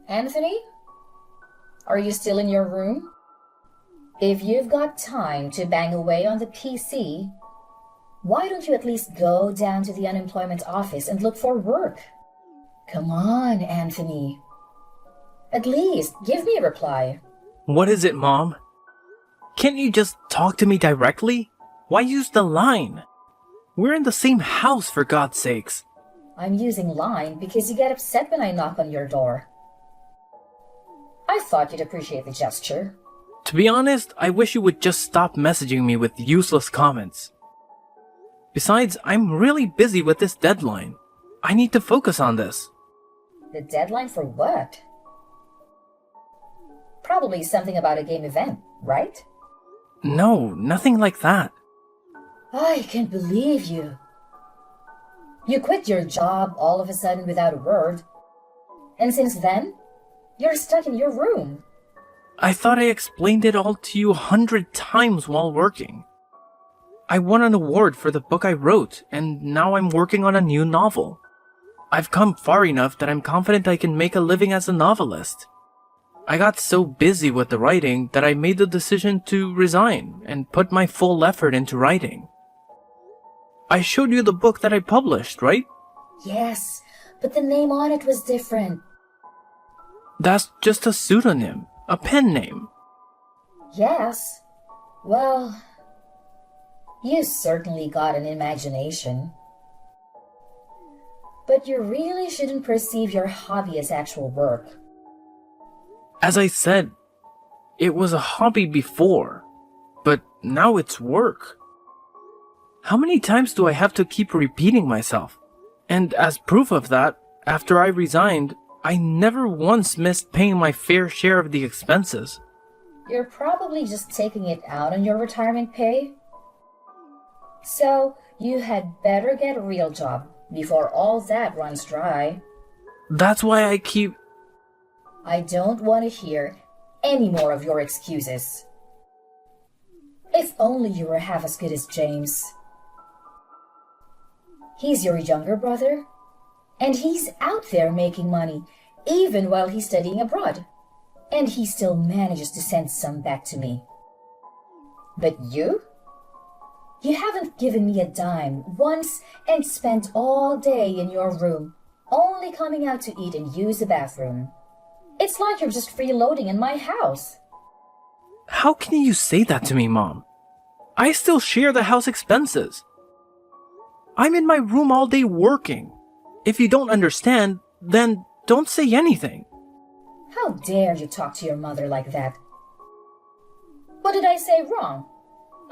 Anthony? Are you still in your room? If you've got time to bang away on the PC, why don't you at least go down to the unemployment office and look for work? Come on, Anthony. At least give me a reply. What is it, Mom? Can't you just talk to me directly? Why use the line? We're in the same house, for God's sakes. I'm using line because you get upset when I knock on your door. I thought you'd appreciate the gesture. To be honest, I wish you would just stop messaging me with useless comments. Besides, I'm really busy with this deadline. I need to focus on this. The deadline for what? Probably something about a game event, right? No, nothing like that. I can't believe you. You quit your job all of a sudden without a word. And since then, you're stuck in your room. I thought I explained it all to you 100 times while working. I won an award for the book I wrote, and now I'm working on a new novel. I've come far enough that I'm confident I can make a living as a novelist. I got so busy with the writing that I made the decision to resign and put my full effort into writing. I showed you the book that I published, right? Yes, but the name on it was different. That's just a pseudonym, a pen name. Yes. Well, you certainly got an imagination. But you really shouldn't perceive your hobby as actual work. As I said, it was a hobby before, but now it's work. How many times do I have to keep repeating myself? And as proof of that, after I resigned, I never once missed paying my fair share of the expenses. You're probably just taking it out on your retirement pay. So, you had better get a real job before all that runs dry. That's why I keep... I don't want to hear any more of your excuses. If only you were half as good as James. He's your younger brother, and he's out there making money, even while he's studying abroad. And he still manages to send some back to me. But you? You haven't given me a dime once and spent all day in your room, only coming out to eat and use the bathroom. It's like you're just freeloading in my house. How can you say that to me, Mom? I still share the house expenses. I'm in my room all day working. If you don't understand, then don't say anything. How dare you talk to your mother like that? What did I say wrong?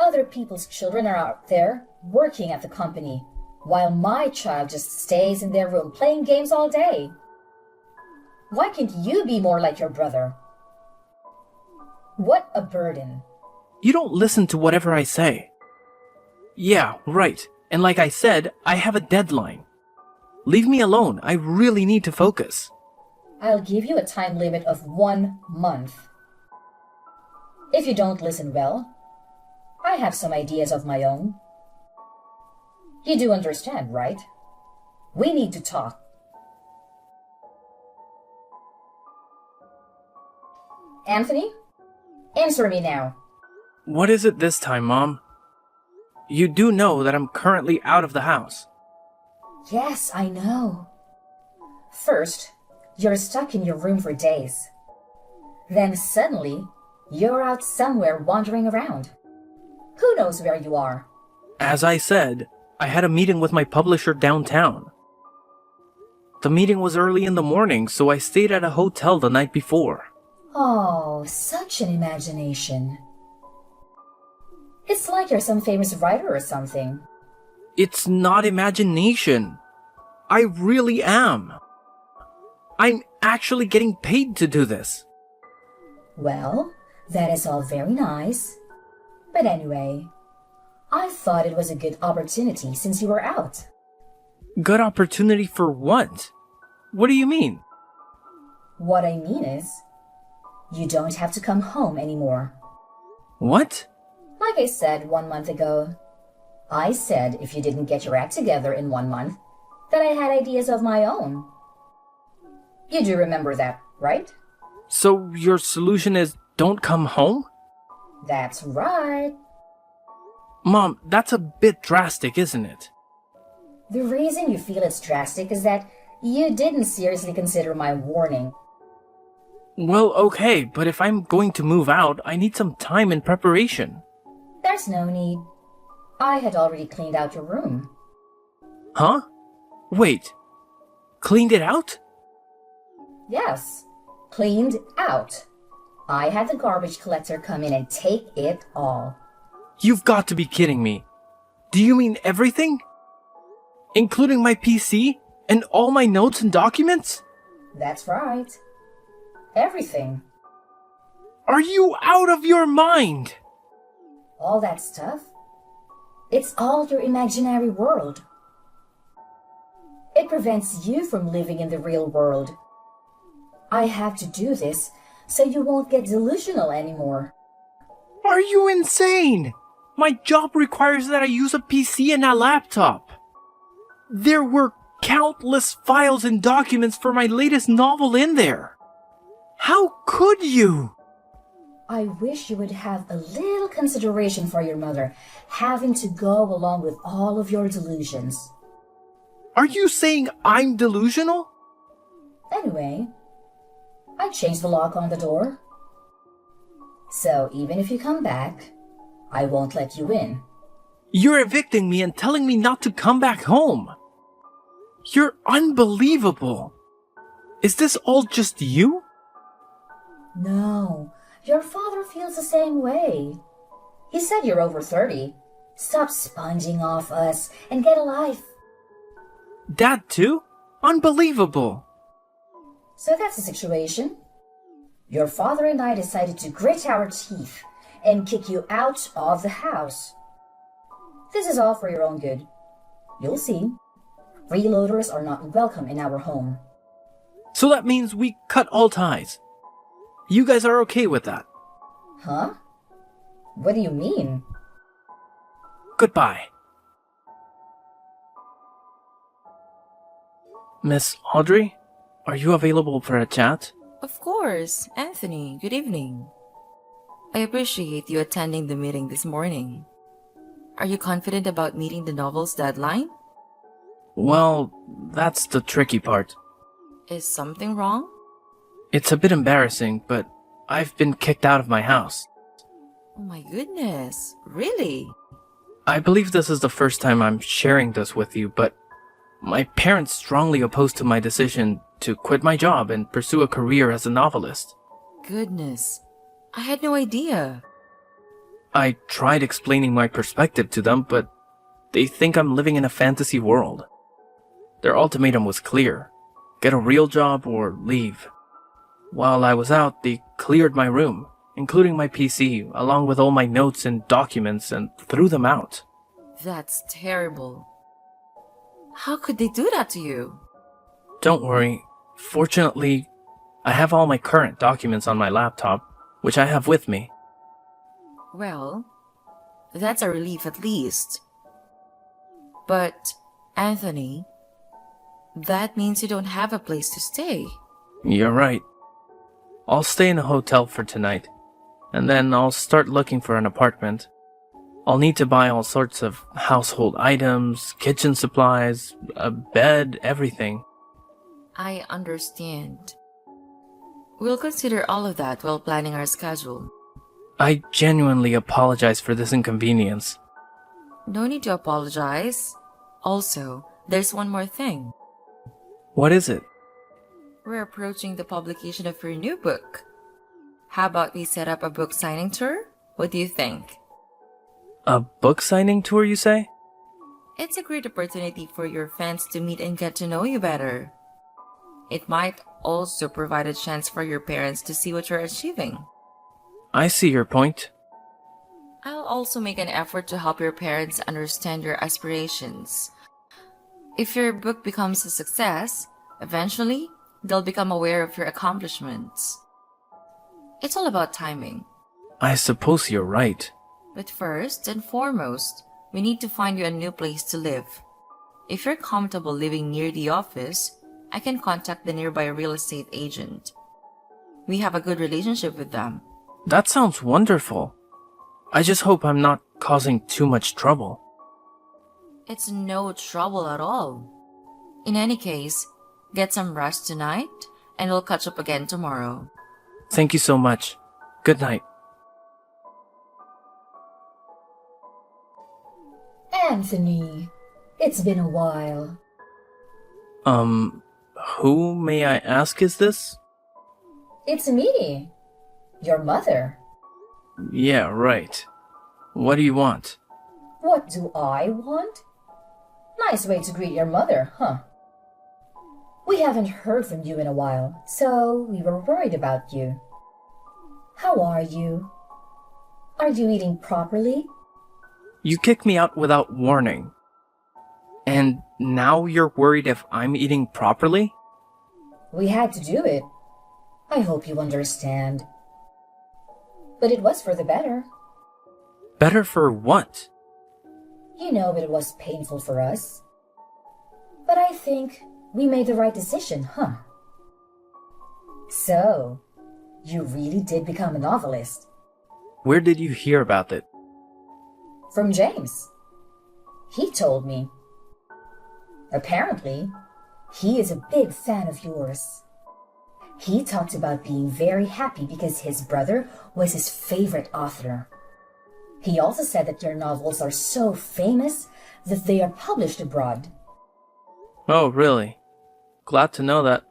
Other people's children are out there working at the company, while my child just stays in their room playing games all day. Why can't you be more like your brother? What a burden. You don't listen to whatever I say. Yeah, right. And like I said, I have a deadline. Leave me alone. I really need to focus. I'll give you a time limit of 1 month. If you don't listen well, I have some ideas of my own. You do understand, right? We need to talk. Anthony, answer me now. What is it this time, Mom? You do know that I'm currently out of the house. Yes, I know. First, you're stuck in your room for days. Then suddenly, you're out somewhere wandering around. Who knows where you are? As I said, I had a meeting with my publisher downtown. The meeting was early in the morning, so I stayed at a hotel the night before. Oh, such an imagination. It's like you're some famous writer or something. It's not imagination. I really am. I'm actually getting paid to do this. Well, that is all very nice. But anyway, I thought it was a good opportunity since you were out. Good opportunity for what? What do you mean? What I mean is, you don't have to come home anymore. What? Like I said 1 month ago, I said if you didn't get your act together in 1 month, that I had ideas of my own. You do remember that, right? So your solution is don't come home? That's right. Mom, that's a bit drastic, isn't it? The reason you feel it's drastic is that you didn't seriously consider my warning. Well, okay, but if I'm going to move out, I need some time and preparation. There's no need. I had already cleaned out your room. Huh? Wait. Cleaned it out? Yes, cleaned out. I had the garbage collector come in and take it all. You've got to be kidding me. Do you mean everything? Including my PC and all my notes and documents? That's right. Everything. Are you out of your mind? All that stuff. It's all your imaginary world. It prevents you from living in the real world. I have to do this so you won't get delusional anymore. Are you insane? My job requires that I use a PC and a laptop. There were countless files and documents for my latest novel in there. How could you? I wish you would have a little consideration for your mother, having to go along with all of your delusions. Are you saying I'm delusional? Anyway, I changed the lock on the door. So even if you come back, I won't let you in. You're evicting me and telling me not to come back home. You're unbelievable. Is this all just you? No, your father feels the same way. He said you're over 30. Stop sponging off us and get a life. Dad too? Unbelievable. So that's the situation. Your father and I decided to grit our teeth and kick you out of the house. This is all for your own good. You'll see. Freeloaders are not welcome in our home. So that means we cut all ties. You guys are okay with that? Huh? What do you mean? Goodbye. Miss Audrey, are you available for a chat? Of course, Anthony. Good evening. I appreciate you attending the meeting this morning. Are you confident about meeting the novel's deadline? Well, that's the tricky part. Is something wrong? It's a bit embarrassing, but I've been kicked out of my house. Oh my goodness, really? I believe this is the first time I'm sharing this with you, but my parents strongly opposed to my decision to quit my job and pursue a career as a novelist. Goodness, I had no idea. I tried explaining my perspective to them, but they think I'm living in a fantasy world. Their ultimatum was clear: get a real job or leave. While I was out, they cleared my room, including my PC, along with all my notes and documents, and threw them out. That's terrible. How could they do that to you? Don't worry. Fortunately, I have all my current documents on my laptop, which I have with me. Well, that's a relief at least. But, Anthony, that means you don't have a place to stay. You're right. I'll stay in a hotel for tonight, and then I'll start looking for an apartment. I'll need to buy all sorts of household items, kitchen supplies, a bed, everything. I understand. We'll consider all of that while planning our schedule. I genuinely apologize for this inconvenience. No need to apologize. Also, there's one more thing. What is it? We're approaching the publication of your new book. How about we set up a book signing tour? What do you think? A book signing tour, you say? It's a great opportunity for your fans to meet and get to know you better. It might also provide a chance for your parents to see what you're achieving. I see your point. I'll also make an effort to help your parents understand your aspirations. If your book becomes a success, eventually, they'll become aware of your accomplishments. It's all about timing. I suppose you're right. But first and foremost, we need to find you a new place to live. If you're comfortable living near the office, I can contact the nearby real estate agent. We have a good relationship with them. That sounds wonderful. I just hope I'm not causing too much trouble. It's no trouble at all. In any case, get some rest tonight, and we'll catch up again tomorrow. Thank you so much. Good night. Anthony, it's been a while. Who, may I ask, is this? It's me, your mother. Yeah, right. What do you want? What do I want? Nice way to greet your mother, huh? We haven't heard from you in a while, so we were worried about you. How are you? Are you eating properly? You kicked me out without warning. And now you're worried if I'm eating properly? We had to do it. I hope you understand. But it was for the better. Better for what? You know it was painful for us. But I think we made the right decision, huh? So, you really did become a novelist. Where did you hear about it? From James. He told me. Apparently, he is a big fan of yours. He talked about being very happy because his brother was his favorite author. He also said that your novels are so famous that they are published abroad. Oh, really? Glad to know that.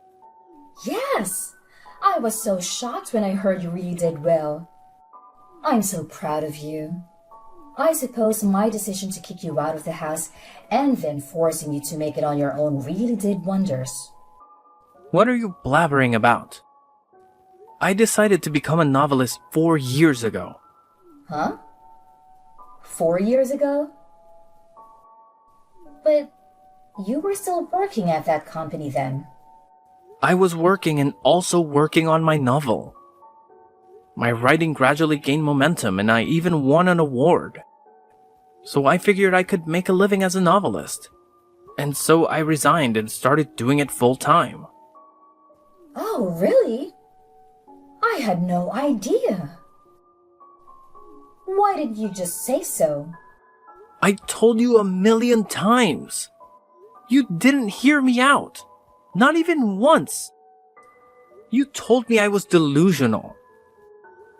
Yes! I was so shocked when I heard you really did well. I'm so proud of you. I suppose my decision to kick you out of the house and then forcing you to make it on your own really did wonders. What are you blabbering about? I decided to become a novelist 4 years ago. Huh? 4 years ago? But you were still working at that company then. I was working and also working on my novel. My writing gradually gained momentum and I even won an award. So I figured I could make a living as a novelist. And so I resigned and started doing it full time. Oh, really? I had no idea. Why didn't you just say so? I told you 1,000,000 times. You didn't hear me out. Not even once. You told me I was delusional.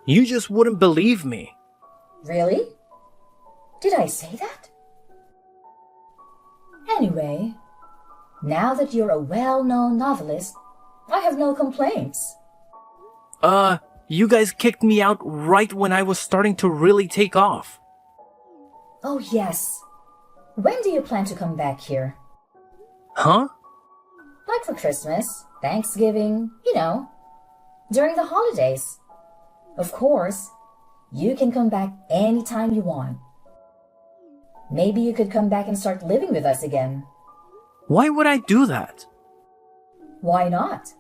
You just wouldn't believe me. Really? Did I say that? Anyway, now that you're a well-known novelist, I have no complaints. You guys kicked me out right when I was starting to really take off. Oh, yes. When do you plan to come back here? Huh? Like for Christmas, Thanksgiving, during the holidays. Of course, you can come back anytime you want. Maybe you could come back and start living with us again. Why would I do that? Why not?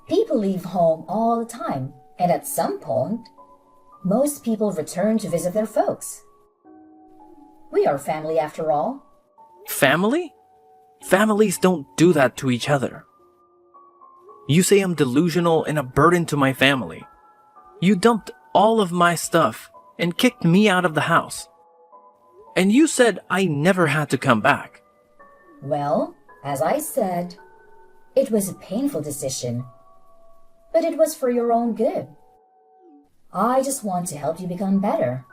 People leave home all the time, and at some point, most people return to visit their folks. We are family after all. Family? Families don't do that to each other. You say I'm delusional and a burden to my family. You dumped all of my stuff and kicked me out of the house. And you said I never had to come back. Well, as I said, it was a painful decision, but it was for your own good. I just want to help you become better.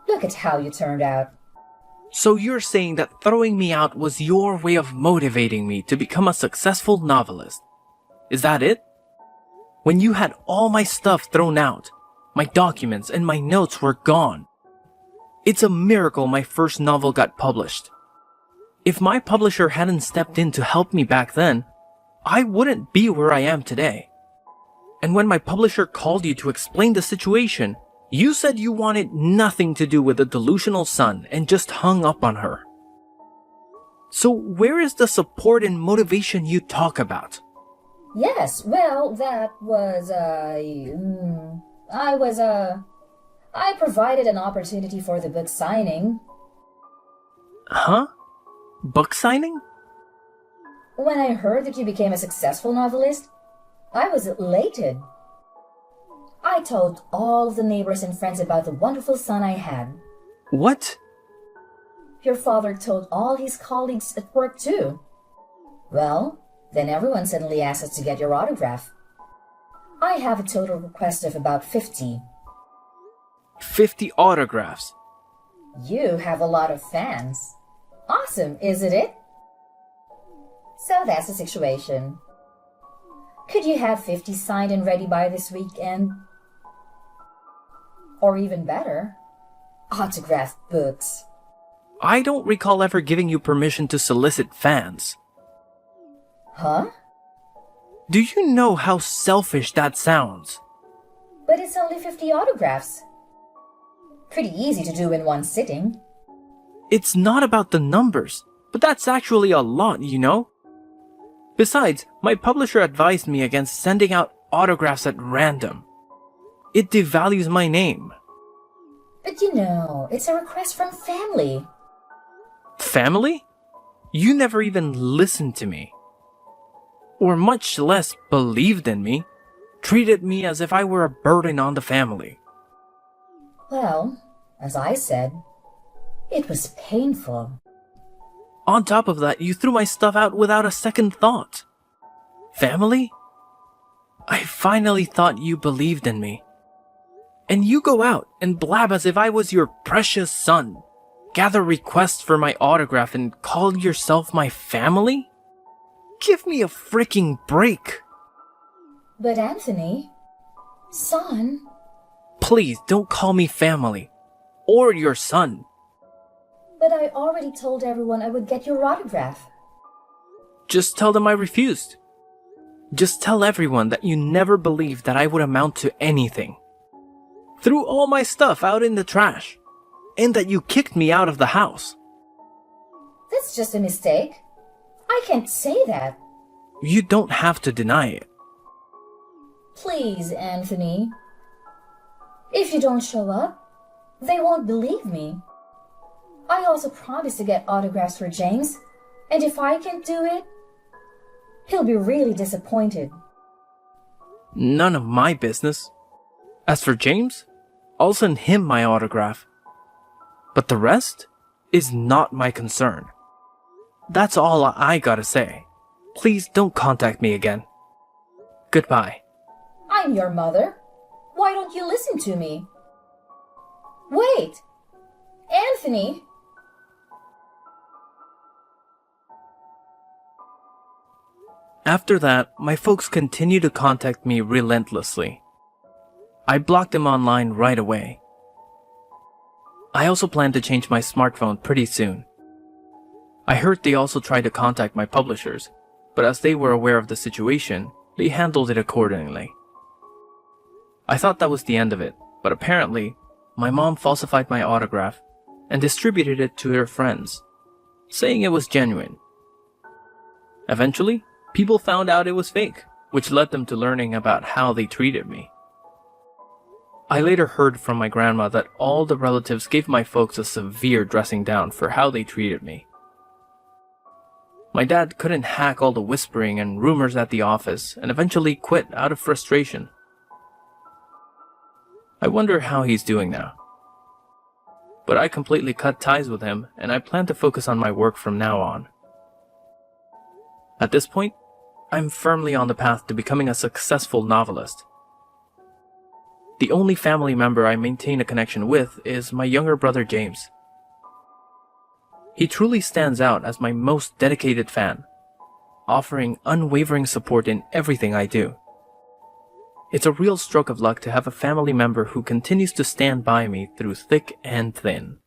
Look at how you turned out. So you're saying that throwing me out was your way of motivating me to become a successful novelist. Is that it? When you had all my stuff thrown out, my documents and my notes were gone. It's a miracle my first novel got published. If my publisher hadn't stepped in to help me back then, I wouldn't be where I am today. And when my publisher called you to explain the situation, you said you wanted nothing to do with the delusional son and just hung up on her. So where is the support and motivation you talk about? Yes, well, that was, I provided an opportunity for the book signing. Huh? Book signing? When I heard that you became a successful novelist, I was elated. I told all of the neighbors and friends about the wonderful son I had. What? Your father told all his colleagues at work too. Well, then everyone suddenly asked us to get your autograph. I have a total request of about 50. 50 autographs. You have a lot of fans. Awesome, isn't it? So that's the situation. Could you have 50 signed and ready by this weekend? Or even better, autographed books. I don't recall ever giving you permission to solicit fans. Huh? Do you know how selfish that sounds? But it's only 50 autographs. Pretty easy to do in one sitting. It's not about the numbers, but that's actually a lot, you know? Besides, my publisher advised me against sending out autographs at random. It devalues my name. But you know, it's a request from family. Family? You never even listened to me. Or much less believed in me. Treated me as if I were a burden on the family. Well, as I said, it was painful. On top of that, you threw my stuff out without a second thought. Family? I finally thought you believed in me. And you go out and blab as if I was your precious son. Gather requests for my autograph and call yourself my family? Give me a freaking break. But Anthony, son... Please don't call me family. Or your son. But I already told everyone I would get your autograph. Just tell them I refused. Just tell everyone that you never believed that I would amount to anything. Threw all my stuff out in the trash. And that you kicked me out of the house. That's just a mistake. I can't say that. You don't have to deny it. Please, Anthony. If you don't show up, they won't believe me. I also promised to get autographs for James, and if I can't do it, he'll be really disappointed. None of my business. As for James, I'll send him my autograph. But the rest is not my concern. That's all I gotta say. Please don't contact me again. Goodbye. I'm your mother. Why don't you listen to me? Wait! Anthony! After that, my folks continued to contact me relentlessly. I blocked them online right away. I also plan to change my smartphone pretty soon. I heard they also tried to contact my publishers, but as they were aware of the situation, they handled it accordingly. I thought that was the end of it, but apparently, my mom falsified my autograph and distributed it to her friends, saying it was genuine. Eventually, people found out it was fake, which led them to learning about how they treated me. I later heard from my grandma that all the relatives gave my folks a severe dressing down for how they treated me. My dad couldn't hack all the whispering and rumors at the office and eventually quit out of frustration. I wonder how he's doing now. But I completely cut ties with him and I plan to focus on my work from now on. At this point, I'm firmly on the path to becoming a successful novelist. The only family member I maintain a connection with is my younger brother James. He truly stands out as my most dedicated fan, offering unwavering support in everything I do. It's a real stroke of luck to have a family member who continues to stand by me through thick and thin.